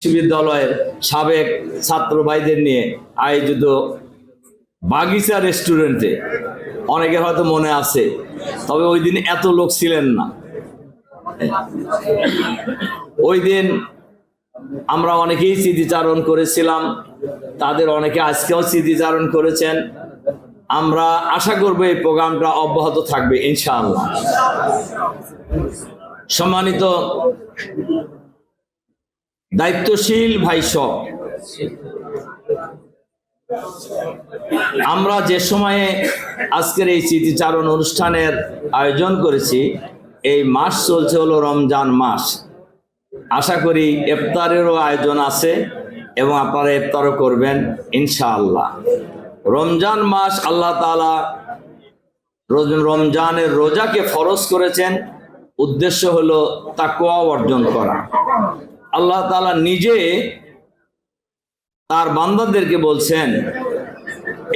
বিশ্ববিদ্যালয়ের সাবেক ছাত্র ভাইদের নিয়ে আয়োজিত বাগিচা রেস্টুরেন্টে অনেকে হয়তো মনে আছে, তবে ওই দিন এত লোক ছিলেন না। ওই দিন আমরা অনেকেই স্মৃতিচারণ করেছিলাম, তাদের অনেকে আজকেও স্মৃতিচারণ করেছেন। আমরা আশা করব এই প্রোগ্রামটা অব্যাহত থাকবে ইনশাআল্লাহ। সম্মানিত দায়িত্বশীল ভাই সব, আমরা যে সময়ে আজকের এই স্মৃতিচারণ অনুষ্ঠানের আয়োজন করেছি, এই মাস চলছে হলো রমজান মাস। আশা করি ইফতারেরও আয়োজন আছে এবং আপনারা ইফতারও করবেন ইনশাআল্লাহ। রমজান মাস আল্লাহ তাআলা রমজানের রোজাকে ফরজ করেছেন, উদ্দেশ্য হলো তাকওয়া অর্জন করা। আল্লাহ তাআলা নিজে তার বান্দাদেরকে বলছেন,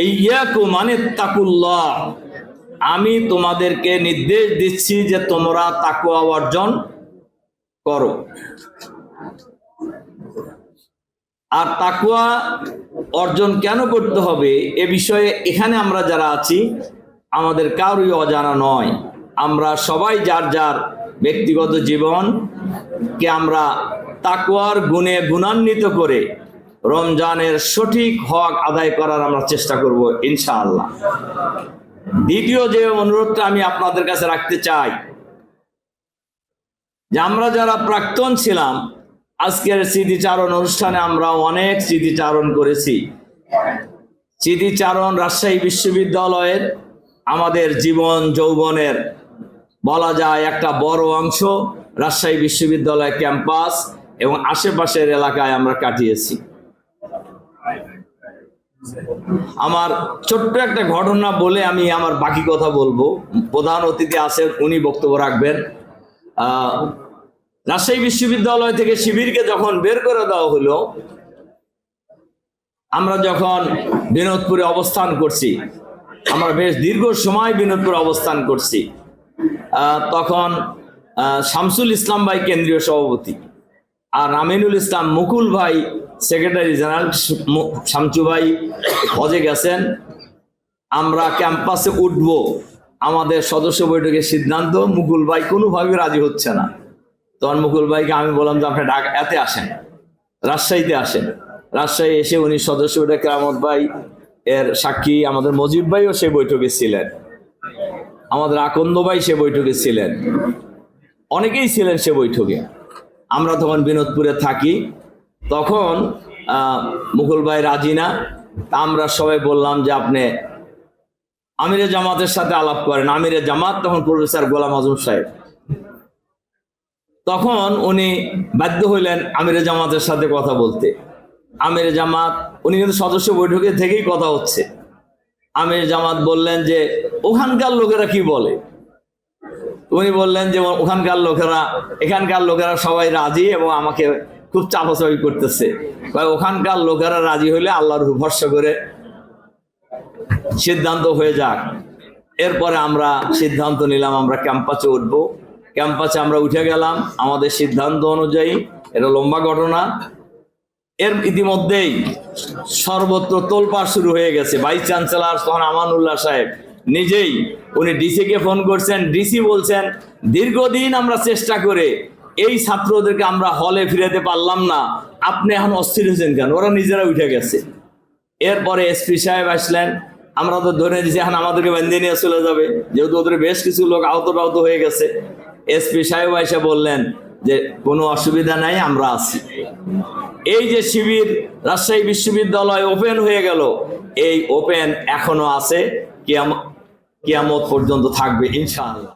ইয়্যাকুম আনিত্তাকুল্লাহ, আমি তোমাদেরকে নির্দেশ দিচ্ছি যে তোমরা তাকওয়া অর্জন করো। আর তাকওয়া অর্জন কেন করতে হবে এ বিষয়ে এখানে আমরা যারা আছি আমাদের কারোই অজানা নয়। আমরা সবাই যার যার ব্যক্তিগত জীবনকে আমরা তাকওয়ার গুণে গুণান্বিত করে রমজানের সঠিক হক আদায় করার আমরা চেষ্টা করব ইনশাআল্লাহ। দ্বিতীয় যে অনুরোধটা আমি আপনাদের কাছে রাখতে চাই, যে আমরা যারা প্রাক্তন ছিলাম, আজকের স্মৃতিচারণ অনুষ্ঠানে আমরা অনেক স্মৃতিচারণ করেছি। স্মৃতিচারণ রাজশাহী বিশ্ববিদ্যালয়ের আমাদের জীবন যৌবনের বলা যায় একটা বড় অংশ রাজশাহী বিশ্ববিদ্যালয় ক্যাম্পাস এবং আশেপাশের এলাকায় আমরা কাটিয়েছি। আমার ছোট্ট একটা ঘটনা বলে আমি আমার বাকি কথা বলবো। প্রধান অতিথি আছেন, উনি বক্তব্য রাখবেন। রাজশাহী বিশ্ববিদ্যালয় থেকে শিবিরকে যখন বের করে দেওয়া হলো, আমরা যখন বিনোদপুরে অবস্থান করছি, আমরা বেশ দীর্ঘ সময় বিনোদপুরে অবস্থান করছি, তখন শামসুল ইসলাম ভাই কেন্দ্রীয় সভাপতি আর আমিনুল ইসলাম মুকুল ভাই সেক্রেটারি জেনারেল, শামসু ভাই হজে গেছেন। আমরা ক্যাম্পাসে উঠব, আমাদের সদস্য বৈঠকের সিদ্ধান্ত, মুকুল ভাই কোনোভাবেই রাজি হচ্ছে না। তখন মুকুল ভাইকে আমি বললাম যে আপনি ঢাকাতে আসেন, রাজশাহীতে আসেন। রাজশাহী এসে উনি সদস্য বৈঠক কেরামত ভাই এর সাক্ষী, আমাদের মজিব ভাইও সে বৈঠকে ছিলেন, আমাদের আকন্দ ভাই সে বৈঠকে ছিলেন, অনেকেই ছিলেন সে বৈঠকে। আমরা তখন বিনোদপুরে থাকি, তখন মুকুল ভাই রাজি না। আমরা সবাই বললাম যে আপনি আমিরে জামাতের সাথে আলাপ করেন। আমিরে জামাত তখন প্রফেসর গোলাম আজম সাহেব। তখন উনি বাধ্য হইলেন আমিরে জামাতের সাথে কথা বলতে। আমিরে জামাত, উনি কিন্তু সদস্য বৈঠকে থেকেই কথা হচ্ছে। আমিরে জামাত বললেন যে ওখানকার লোকেরা কি বলে। উনি বললেন যে ওখানকার লোকেরা, এখানকার লোকেরা সবাই রাজি এবং আমাকে খুব চাপাচাপি করতেছে। ওখানকার লোকেরা রাজি হইলে আল্লাহর উপর ভরসা করে সিদ্ধান্ত হয়ে যাক। এরপরে আমরা সিদ্ধান্ত নিলাম আমরা ক্যাম্পাসে উঠবো। ক্যাম্পাসে আমরা উঠে গেলাম আমাদের সিদ্ধান্ত অনুযায়ী। এটা লম্বা ঘটনা। এর ইতিমধ্যেই সর্বত্র তোলপাড় শুরু হয়ে গেছে। ভাইস চ্যান্সেলর তখন আমানুল্লাহ সাহেব নিজেই উনি ডিসিকে ফোন করছেন। ডিসি বলছেন দীর্ঘদিন আমরা চেষ্টা করে এই ছাত্রদেরকে আমরা হলে ফিরাতে পারলাম না, আপনি এখন অস্থির হয়েছেন কেন? ওরা নিজেরা উঠে গেছে। এরপরে এসপি সাহেব আসলেন, আমরা তো ধরে দিয়েছি এখন আমাদেরকে বেঁধে নিয়ে চলে যাবে, যেহেতু ওদের বেশ কিছু লোক আহত হয়ে গেছে। এসপি সাহেব এসে বললেন যে কোনো অসুবিধা নাই, আমরা আছি। এই যে শিবির রাজশাহী বিশ্ববিদ্যালয় ওপেন হয়ে গেল, এই ওপেন এখনো আছে, কিয়ামত পর্যন্ত থাকবে ইনশাআল্লাহ।